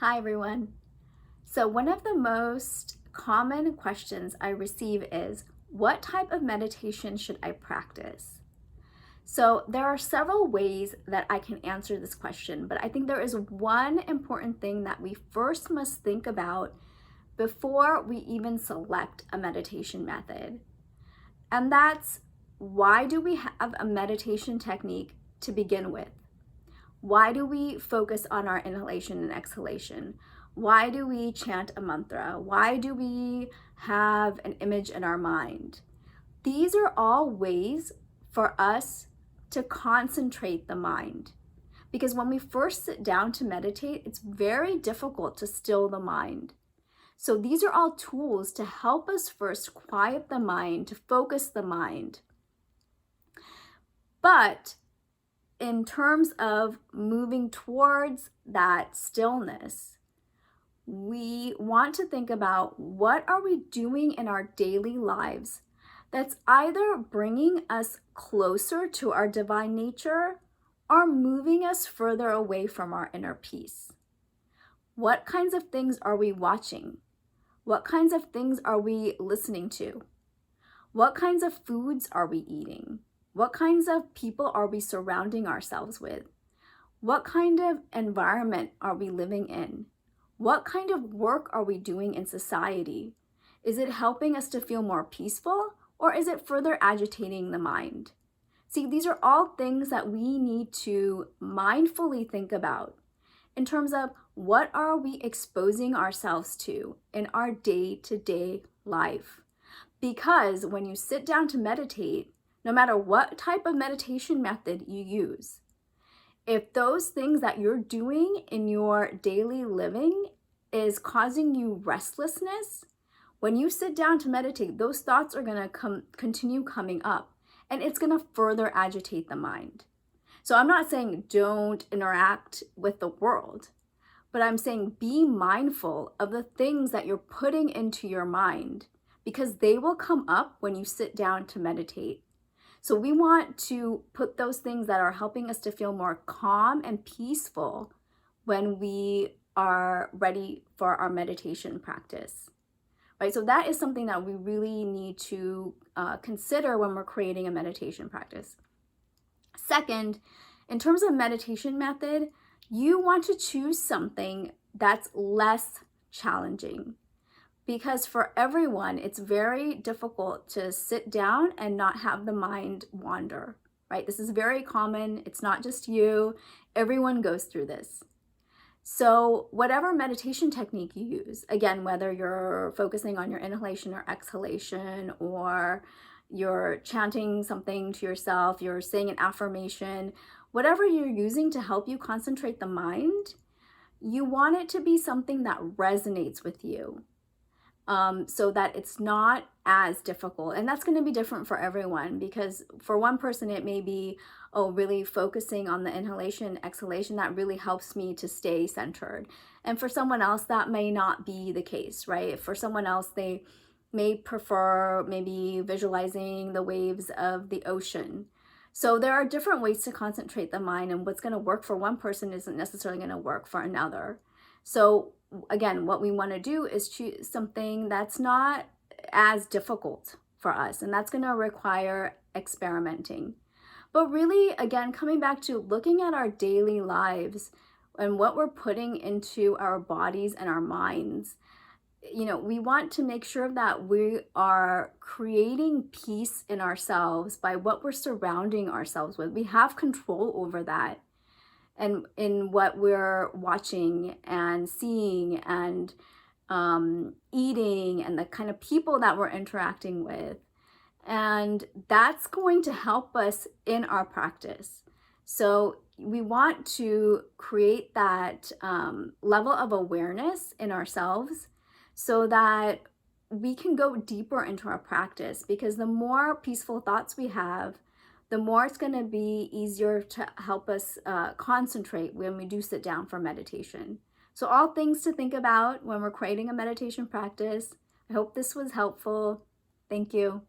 Hi, everyone. So, one of the most common questions I receive is, what type of meditation should I practice? So, there are several ways that I can answer this question, but I think there is one important thing that we first must think about before we even select a meditation method. And that's, why do we have a meditation technique to begin with? Why do we focus on our inhalation and exhalation? Why do we chant a mantra? Why do we have an image in our mind? These are all ways for us to concentrate the mind. Because when we first sit down to meditate, it's very difficult to still the mind. So these are all tools to help us first quiet the mind, to focus the mind. But in terms of moving towards that stillness, we want to think about, what are we doing in our daily lives that's either bringing us closer to our divine nature or moving us further away from our inner peace? What kinds of things are we watching? What kinds of things are we listening to? What kinds of foods are we eating? What kinds of people are we surrounding ourselves with? What kind of environment are we living in? What kind of work are we doing in society? Is it helping us to feel more peaceful, or is it further agitating the mind? See, these are all things that we need to mindfully think about in terms of, what are we exposing ourselves to in our day-to-day life? Because when you sit down to meditate, no matter what type of meditation method you use, if those things that you're doing in your daily living is causing you restlessness, when you sit down to meditate, those thoughts are going to continue coming up, and it's going to further agitate the mind. So I'm not saying don't interact with the world, but I'm saying be mindful of the things that you're putting into your mind, because they will come up when you sit down to meditate. So we want to put those things that are helping us to feel more calm and peaceful when we are ready for our meditation practice, right? So that is something that we really need to consider when we're creating a meditation practice. Second, in terms of meditation method, you want to choose something that's less challenging, because for everyone, it's very difficult to sit down and not have the mind wander, right? This is very common. It's not just you. Everyone goes through this. So whatever meditation technique you use, again, whether you're focusing on your inhalation or exhalation, or you're chanting something to yourself, you're saying an affirmation, whatever you're using to help you concentrate the mind, you want it to be something that resonates with you. So that it's not as difficult. And that's going to be different for everyone, because for one person, it may be, oh, really focusing on the inhalation, exhalation, that really helps me to stay centered. And for someone else, that may not be the case, right? For someone else, they may prefer maybe visualizing the waves of the ocean. So there are different ways to concentrate the mind, and what's going to work for one person isn't necessarily going to work for another. So again, what we want to do is choose something that's not as difficult for us, and that's going to require experimenting. But really, again, coming back to looking at our daily lives and what we're putting into our bodies and our minds, we want to make sure that we are creating peace in ourselves by what we're surrounding ourselves with. We have control over that, and in what we're watching and seeing and eating, and the kind of people that we're interacting with. And that's going to help us in our practice. So we want to create that level of awareness in ourselves, so that we can go deeper into our practice, because the more peaceful thoughts we have, the more it's going to be easier to help us concentrate when we do sit down for meditation. So all things to think about when we're creating a meditation practice. I hope this was helpful. Thank you.